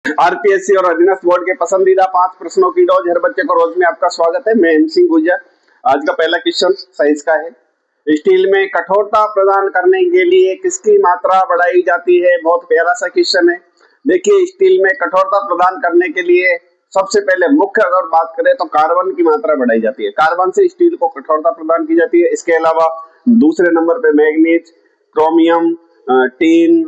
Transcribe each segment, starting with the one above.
RPSC और अधीनस्थ board के पसंदीदा 5 प्रश्नों की डोज हर बच्चे को रोज में आपका स्वागत है। मैं एमसी गुजर। आज का पहला क्वेश्चन साइंस का है। स्टील में कठोरता प्रदान करने के लिए किसकी मात्रा बढ़ाई जाती है? बहुत प्यारा सा क्वेश्चन है। देखिए, स्टील में कठोरता प्रदान करने के लिए सबसे पहले मुख्य अगर बात करें तो कार्बन की मात्रा बढ़ाई जाती है। कार्बन से स्टील को कठोरता प्रदान की जाती है। इसके अलावा दूसरे नंबर पे मैग्नीज, क्रोमियम, टीन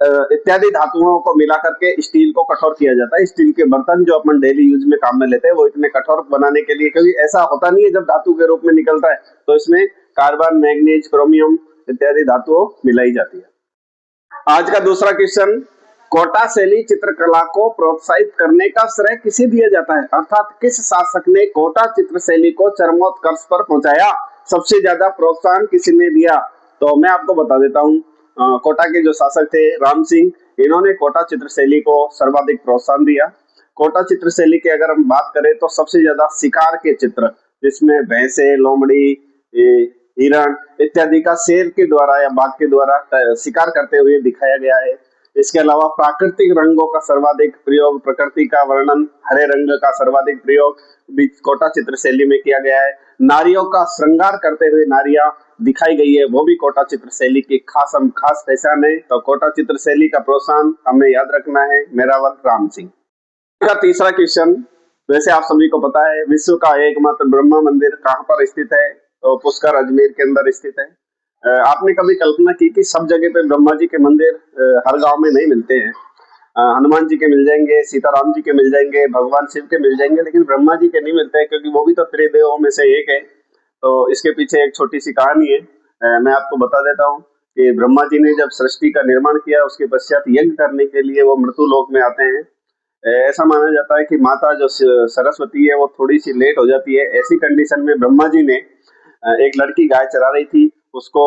इत्यादि धातुओं को मिला करके स्टील को कठोर किया जाता है। स्टील के बर्तन जो अपन डेली यूज में काम में लेते हैं वो इतने कठोर बनाने के लिए, क्योंकि ऐसा होता नहीं है जब धातु के रूप में निकलता है तो इसमें कार्बन, मैग्नीज, क्रोमियम इत्यादि धातुओं मिलाई जाती है। आज का दूसरा क्वेश्चन, कोटा शैली चित्रकला को प्रोत्साहित करने का श्रेय किसे दिया जाता है? अर्थात किस शासक ने कोटा चित्र शैली को चरमोत्कर्ष पर पहुंचाया? सबसे ज्यादा प्रोत्साहन किसने दिया? तो मैं आपको बता देता हूँ। कोटा के जो शासक थे राम सिंह, इन्होंने कोटा चित्र शैली को सर्वाधिक प्रोत्साहन दिया। कोटा चित्र शैली की अगर हम बात करें तो सबसे ज्यादा शिकार के चित्र, जिसमें भैंसे, लोमड़ी, हिरण इत्यादि का शेर के द्वारा या बाघ के द्वारा शिकार करते हुए दिखाया गया है। इसके अलावा प्राकृतिक रंगों का सर्वाधिक प्रयोग, प्रकृति का वर्णन, हरे रंग का सर्वाधिक प्रयोग भी कोटा चित्र शैली में किया गया है। नारियों का श्रृंगार करते हुए नारियां दिखाई गई है, वो भी कोटा चित्र शैली की खास पहचान है। तो कोटा चित्र शैली का प्रोत्साहन हमें याद रखना है। मेरावल राम सिंह का तीसरा क्वेश्चन, वैसे आप सभी को पता है विश्व का एकमात्र ब्रह्मा मंदिर कहाँ पर स्थित है? तो पुष्कर अजमेर के अंदर स्थित है। आपने कभी कल्पना की कि सब जगह पे ब्रह्मा जी के मंदिर हर गांव में नहीं मिलते हैं? हनुमान जी के मिल जाएंगे, सीताराम जी के मिल जाएंगे, भगवान शिव के मिल जाएंगे, लेकिन ब्रह्मा जी के नहीं मिलते हैं, क्योंकि वो भी तो त्रिदेवों में से एक है। तो इसके पीछे एक छोटी सी कहानी है, मैं आपको बता देता हूँ कि ब्रह्मा जी ने जब सृष्टि का निर्माण किया उसके पश्चात यज्ञ करने के लिए वो मृत्यु लोक में आते हैं। ऐसा माना जाता है कि माता जो सरस्वती है वो थोड़ी सी लेट हो जाती है। ऐसी कंडीशन में ब्रह्मा जी ने एक लड़की गाय चरा रही थी, उसको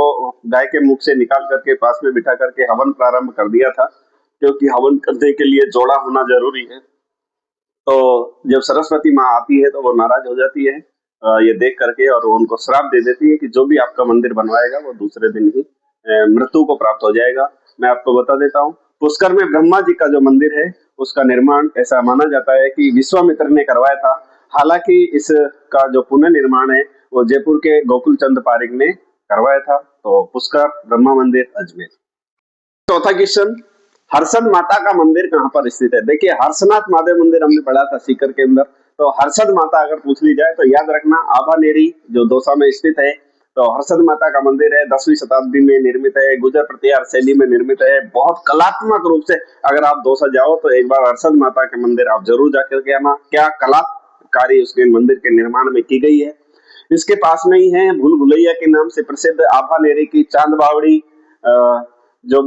गाय के मुख से निकाल करके पास में बिठा करके हवन प्रारंभ कर दिया था, क्योंकि हवन करने के लिए जोड़ा होना जरूरी है। तो जब सरस्वती माँ आती है तो वो नाराज हो जाती है ये देख करके, और वो उनको श्राप दे देती है कि जो भी आपका मंदिर बनवाएगा वो दूसरे दिन ही मृत्यु को प्राप्त हो जाएगा। मैं आपको बता देता हूँ, पुष्कर में ब्रह्मा जी का जो मंदिर है उसका निर्माण ऐसा माना जाता है कि विश्वामित्र ने करवाया था। हालांकि इसका जो पुनर्निर्माण है वो जयपुर के गोकुल चंद पारिक ने करवाया था। तो पुष्कर, ब्रह्मा मंदिर, अजमेर। चौथा क्वेश्चन, हर्षद माता का मंदिर कहाँ पर स्थित है? देखिए, हर्षनाथ महादेव मंदिर हमने पढ़ा था सीकर के अंदर। तो हर्षद माता अगर पूछ ली जाए तो याद रखना आभानेरी जो दौसा में स्थित है। तो हर्षद माता का मंदिर है, 10वीं शताब्दी में निर्मित है, गुजर प्रतिहार शैली में निर्मित है। बहुत कलात्मक रूप से अगर आप दौसा जाओ तो एक बार हर्षद माता के मंदिर आप जरूर जाकर के आना। क्या कलाकारी उसके मंदिर के निर्माण में की गई है। इसके पास में ही है भूल भुलैया के नाम से प्रसिद्ध आभानेरी की चांद बावड़ी, जो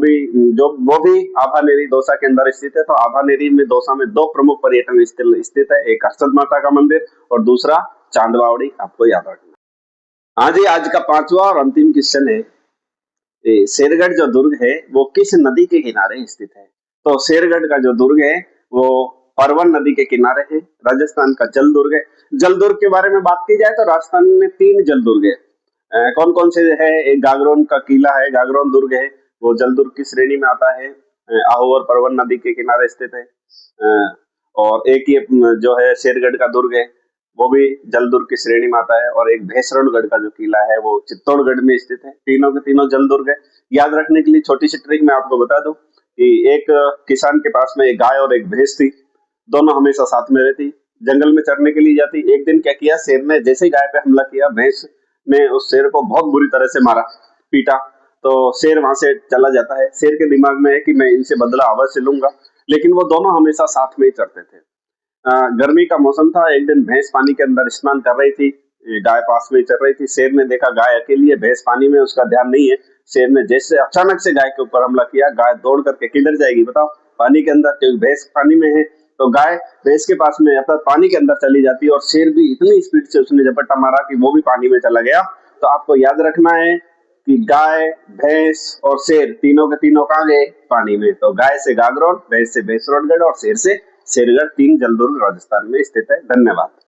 वो भी आभानेरी दौसा के अंदर स्थित है। तो आभानेरी में दौसा में 2 प्रमुख पर्यटन स्थल स्थित है, एक हर्षद माता का मंदिर और दूसरा चांद बावड़ी, आपको याद रखना। हाँ जी, आज का 5वां और अंतिम क्वेश्चन है, शेरगढ़ जो दुर्ग है वो किस नदी के किनारे स्थित है? तो शेरगढ़ का जो दुर्ग है वो परवन नदी के किनारे है, राजस्थान का जल दुर्ग है। जल दुर्ग के बारे में बात की जाए तो राजस्थान में 3 जल दुर्ग है। कौन कौन से है? एक गागरोन का किला है, गागरोन दुर्ग है, वो जल दुर्ग की श्रेणी में आता है, आहू और परवन नदी के किनारे स्थित है। और एक ये जो है शेरगढ़ का दुर्ग है वो भी जल दुर्ग की श्रेणी में आता है। और एक भैंसरणगढ़ का जो किला है वो चित्तौड़गढ़ में स्थित है। तीनों के तीनों जल दुर्ग है। याद रखने के लिए छोटी सी ट्रिक मैं आपको बता दूं कि एक किसान के पास में एक गाय और एक भैंस थी, दोनों हमेशा साथ में रहती, जंगल में चरने के लिए जाती। एक दिन क्या किया, शेर ने जैसे ही गाय पे हमला किया, भैंस ने उस शेर को बहुत बुरी तरह से मारा, पीटा। तो शेर वहां से चला जाता है। शेर के दिमाग में है कि मैं इनसे बदला अवश्य लूंगा, लेकिन वो दोनों हमेशा साथ में ही चरते थे। गर्मी का मौसम था, एक दिन भैंस पानी के अंदर स्नान कर रही थी, गाय पास में चल रही थी। शेर ने देखा गाय अकेली है, भैंस पानी में, उसका ध्यान नहीं है। शेर ने जैसे अचानक से गाय के ऊपर हमला किया, गाय दौड़ करके किधर जाएगी बताओ? पानी के अंदर, क्योंकि भैंस पानी में है। तो गाय भैंस के पास में अर्थात पानी के अंदर चली जाती है, और शेर भी इतनी स्पीड से उसने झपट्टा मारा कि वो भी पानी में चला गया। तो आपको याद रखना है कि गाय, भैंस और शेर तीनों के तीनों कहाँ गए? पानी में। तो गाय से गागरोन, भैंस से भैंसरोडगढ़ और शेर से शेरगढ़, 3 जलदुर्ग राजस्थान में स्थित है। धन्यवाद।